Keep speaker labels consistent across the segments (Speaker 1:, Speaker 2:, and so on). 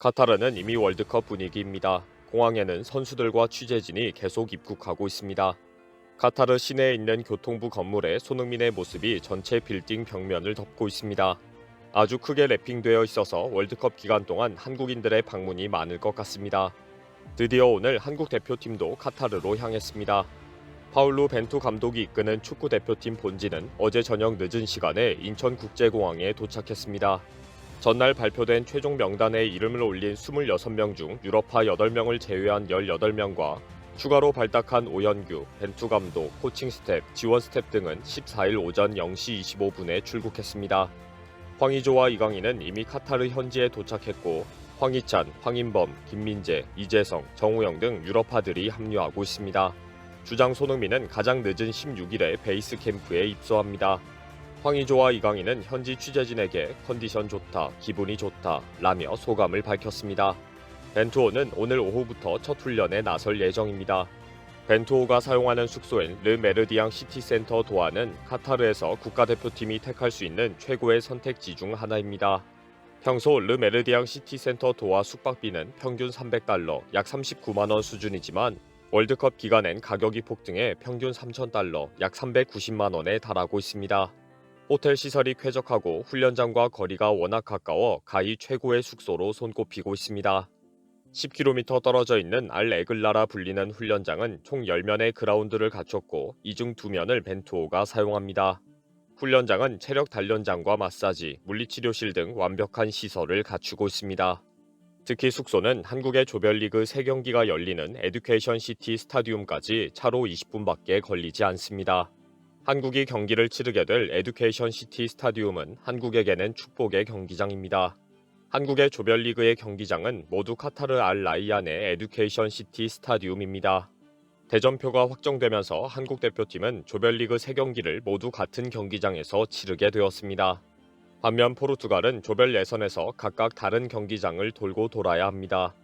Speaker 1: 카타르는 이미 월드컵 분위기입니다. 공항에는 선수들과 취재진이 계속 입국하고 있습니다. 카타르 시내에 있는 교통부 건물에 손흥민의 모습이 전체 빌딩 벽면을 덮고 있습니다. 아주 크게 랩핑되어 있어서 월드컵 기간 동안 한국인들의 방문이 많을 것 같습니다. 드디어 오늘 한국 대표팀도 카타르로 향했습니다. 파울루 벤투 감독이 이끄는 축구 대표팀 본지는 어제 저녁 늦은 시간에 인천국제공항에 도착했습니다. 전날 발표된 최종 명단에 이름을 올린 26명 중 유럽파 8명을 제외한 18명과 추가로 발탁한 오연규, 벤투 감독, 코칭 스텝, 지원 스텝 등은 14일 오전 0시 25분에 출국했습니다. 황의조와 이강인은 이미 카타르 현지에 도착했고 황희찬, 황인범, 김민재, 이재성, 정우영 등 유럽파들이 합류하고 있습니다. 주장 손흥민은 가장 늦은 16일에 베이스 캠프에 입소합니다. 황의조와 이강인은 현지 취재진에게 컨디션 좋다, 기분이 좋다 라며 소감을 밝혔습니다. 벤투호는 오늘 오후부터 첫 훈련에 나설 예정입니다. 벤투호가 사용하는 숙소인 르 메르디앙 시티센터 도하는 카타르에서 국가대표팀이 택할 수 있는 최고의 선택지 중 하나입니다. 평소 르 메르디앙 시티센터 도하 숙박비는 평균 $300, 약 39만 원 수준이지만 월드컵 기간엔 가격이 폭등해 평균 $3,000, 약 390만 원에 달하고 있습니다. 호텔 시설이 쾌적하고 훈련장과 거리가 워낙 가까워 가히 최고의 숙소로 손꼽히고 있습니다. 10km 떨어져 있는 알 에글라라 불리는 훈련장은 총 10면의 그라운드를 갖췄고 이 중 2면을 벤투호가 사용합니다. 훈련장은 체력 단련장과 마사지, 물리치료실 등 완벽한 시설을 갖추고 있습니다. 특히 숙소는 한국의 조별리그 3경기가 열리는 에듀케이션 시티 스타디움까지 차로 20분밖에 걸리지 않습니다. 한국이 경기를 치르게 될 에듀케이션 시티 스타디움은 한국에게는 축복의 경기장입니다. 한국의 조별리그의 경기장은 모두 카타르 알 라이안의 에듀케이션 시티 스타디움입니다. 대전표가 확정되면서 한국 대표팀은 조별리그 3경기를 모두 같은 경기장에서 치르게 되었습니다. 반면 포르투갈은 조별 예선에서 각각 다른 경기장을 돌고 돌아야 합니다.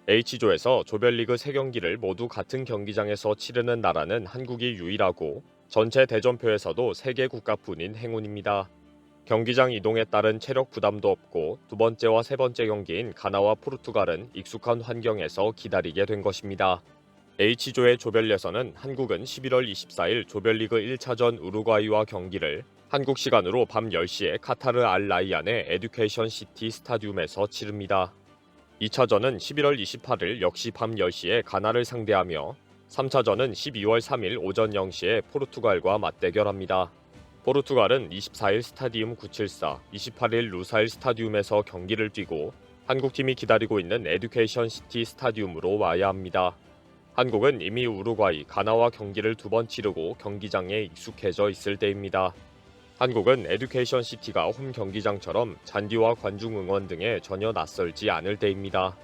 Speaker 1: H조에서 조별리그 3경기를 모두 같은 경기장에서 치르는 나라는 한국이 유일하고 전체 대전표에서도 3개 국가뿐인 행운입니다. 경기장 이동에 따른 체력 부담도 없고 두 번째와 세 번째 경기인 가나와 포르투갈은 익숙한 환경에서 기다리게 된 것입니다. H조의 조별 예선은 한국은 11월 24일 조별리그 1차전 우루과이와 경기를 한국 시간으로 밤 10시에 카타르 알 라이안의 에듀케이션 시티 스타디움에서 치릅니다. 2차전은 11월 28일 역시 밤 10시에 가나를 상대하며 3차전은 12월 3일 오전 0시에 포르투갈과 맞대결합니다. 포르투갈은 24일 스타디움 974, 28일 루사일 스타디움에서 경기를 뛰고 한국팀이 기다리고 있는 에듀케이션 시티 스타디움으로 와야 합니다. 한국은 이미 우루과이, 가나와 경기를 2번 치르고 경기장에 익숙해져 있을 때입니다. 한국은 에듀케이션 시티가 홈 경기장처럼 잔디와 관중 응원 등에 전혀 낯설지 않을 때입니다.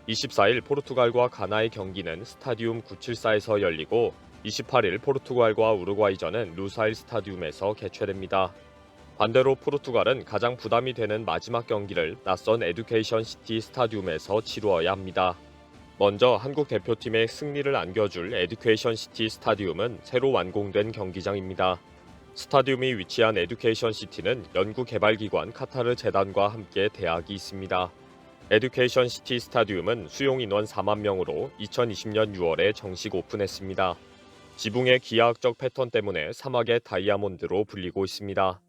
Speaker 1: 24일 포르투갈과 가나의 경기는 스타디움 974에서 열리고 28일 포르투갈과 우루과이전은 루사일 스타디움에서 개최됩니다. 반대로 포르투갈은 가장 부담이 되는 마지막 경기를 낯선 에듀케이션 시티 스타디움에서 치루어야 합니다. 먼저 한국 대표팀의 승리를 안겨줄 에듀케이션 시티 스타디움은 새로 완공된 경기장입니다. 스타디움이 위치한 에듀케이션 시티는 연구개발기관 카타르 재단과 함께 대학이 있습니다. 에듀케이션 시티 스타디움은 수용 인원 4만 명으로 2020년 6월에 정식 오픈했습니다. 지붕의 기하학적 패턴 때문에 사막의 다이아몬드로 불리고 있습니다.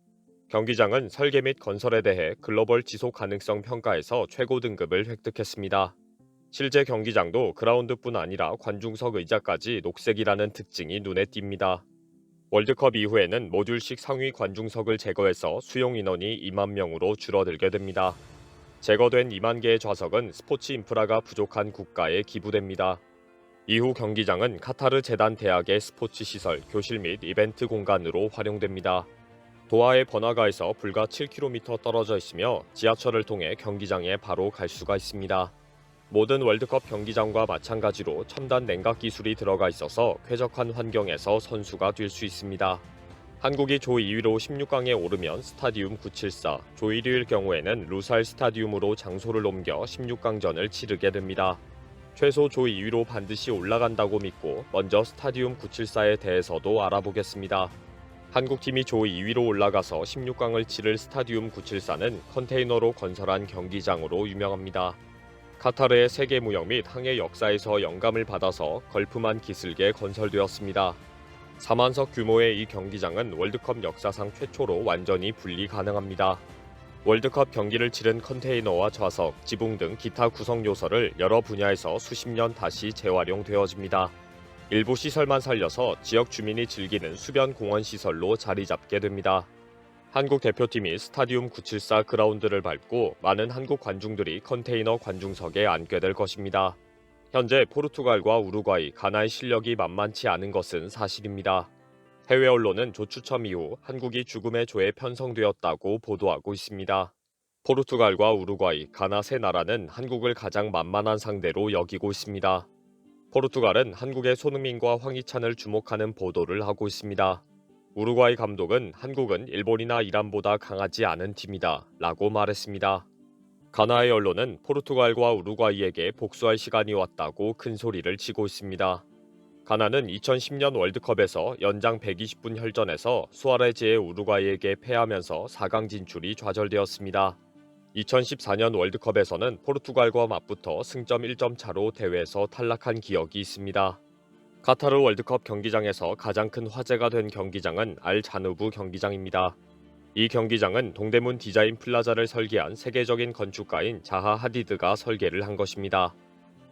Speaker 1: 경기장은 설계 및 건설에 대해 글로벌 지속 가능성 평가에서 최고 등급을 획득했습니다. 실제 경기장도 그라운드뿐 아니라 관중석 의자까지 녹색이라는 특징이 눈에 띕니다. 월드컵 이후에는 모듈식 상위 관중석을 제거해서 수용 인원이 2만 명으로 줄어들게 됩니다. 제거된 2만 개의 좌석은 스포츠 인프라가 부족한 국가에 기부됩니다. 이후 경기장은 카타르 재단 대학의 스포츠 시설, 교실 및 이벤트 공간으로 활용됩니다. 도하의 번화가에서 불과 7km 떨어져 있으며 지하철을 통해 경기장에 바로 갈 수가 있습니다. 모든 월드컵 경기장과 마찬가지로 첨단 냉각 기술이 들어가 있어서 쾌적한 환경에서 선수가 뛸 수 있습니다. 한국이 조 2위로 16강에 오르면 스타디움 974, 조 1위일 경우에는 루사일 스타디움으로 장소를 옮겨 16강전을 치르게 됩니다. 최소 조 2위로 반드시 올라간다고 믿고 먼저 스타디움 974에 대해서도 알아보겠습니다. 한국팀이 조 2위로 올라가서 16강을 치를 스타디움 974는 컨테이너로 건설한 경기장으로 유명합니다. 카타르의 세계 무역 및 항해 역사에서 영감을 받아서 걸프만 기슭에 건설되었습니다. 4만석 규모의 이 경기장은 월드컵 역사상 최초로 완전히 분리 가능합니다. 월드컵 경기를 치른 컨테이너와 좌석, 지붕 등 기타 구성 요소를 여러 분야에서 수십 년 다시 재활용되어집니다. 일부 시설만 살려서 지역 주민이 즐기는 수변 공원 시설로 자리 잡게 됩니다. 한국 대표팀이 스타디움 974 그라운드를 밟고 많은 한국 관중들이 컨테이너 관중석에 앉게 될 것입니다. 현재 포르투갈과 우루과이, 가나의 실력이 만만치 않은 것은 사실입니다. 해외 언론은 조 추첨 이후 한국이 죽음의 조에 편성되었다고 보도하고 있습니다. 포르투갈과 우루과이, 가나 세 나라는 한국을 가장 만만한 상대로 여기고 있습니다. 포르투갈은 한국의 손흥민과 황희찬을 주목하는 보도를 하고 있습니다. 우루과이 감독은 한국은 일본이나 이란보다 강하지 않은 팀이다 라고 말했습니다. 가나의 언론은 포르투갈과 우루과이에게 복수할 시간이 왔다고 큰 소리를 치고 있습니다. 가나는 2010년 월드컵에서 연장 120분 혈전에서 수아레즈의 우루과이에게 패하면서 4강 진출이 좌절되었습니다. 2014년 월드컵에서는 포르투갈과 맞붙어 승점 1점 차로 대회에서 탈락한 기억이 있습니다. 카타르 월드컵 경기장에서 가장 큰 화제가 된 경기장은 알 자누브 경기장입니다. 이 경기장은 동대문 디자인 플라자를 설계한 세계적인 건축가인 자하 하디드가 설계를 한 것입니다.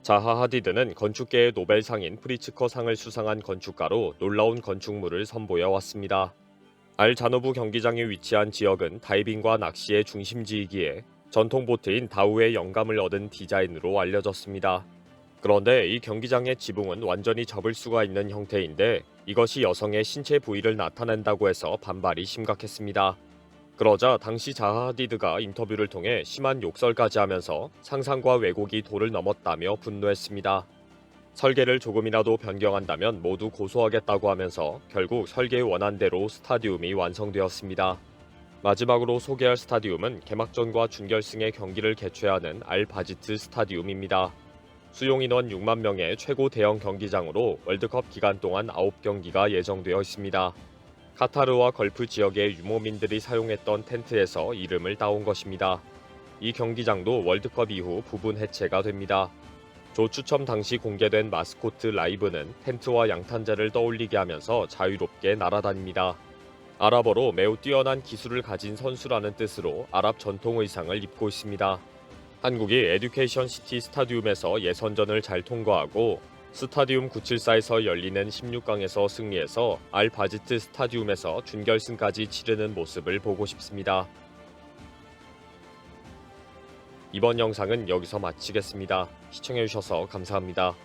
Speaker 1: 자하 하디드는 건축계의 노벨상인 프리츠커상을 수상한 건축가로 놀라운 건축물을 선보여 왔습니다. 알 자누브 경기장이 위치한 지역은 다이빙과 낚시의 중심지이기에 전통 보트인 다우의 영감을 얻은 디자인으로 알려졌습니다. 그런데 이 경기장의 지붕은 완전히 접을 수가 있는 형태인데 이것이 여성의 신체 부위를 나타낸다고 해서 반발이 심각했습니다. 그러자 당시 자하 하디드가 인터뷰를 통해 심한 욕설까지 하면서 상상과 왜곡이 도를 넘었다며 분노했습니다. 설계를 조금이라도 변경한다면 모두 고소하겠다고 하면서 결국 설계의 원안대로 스타디움이 완성되었습니다. 마지막으로 소개할 스타디움은 개막전과 준결승의 경기를 개최하는 알 바지트 스타디움입니다. 수용 인원 6만 명의 최고 대형 경기장으로 월드컵 기간 동안 9경기가 예정되어 있습니다. 카타르와 걸프 지역의 유목민들이 사용했던 텐트에서 이름을 따온 것입니다. 이 경기장도 월드컵 이후 부분 해체가 됩니다. 조 추첨 당시 공개된 마스코트 라이브는 텐트와 양탄자를 떠올리게 하면서 자유롭게 날아다닙니다. 아랍어로 매우 뛰어난 기술을 가진 선수라는 뜻으로 아랍 전통 의상을 입고 있습니다. 한국이 에듀케이션 시티 스타디움에서 예선전을 잘 통과하고 스타디움 974에서 열리는 16강에서 승리해서 알 바지트 스타디움에서 준결승까지 치르는 모습을 보고 싶습니다. 이번 영상은 여기서 마치겠습니다. 시청해주셔서 감사합니다.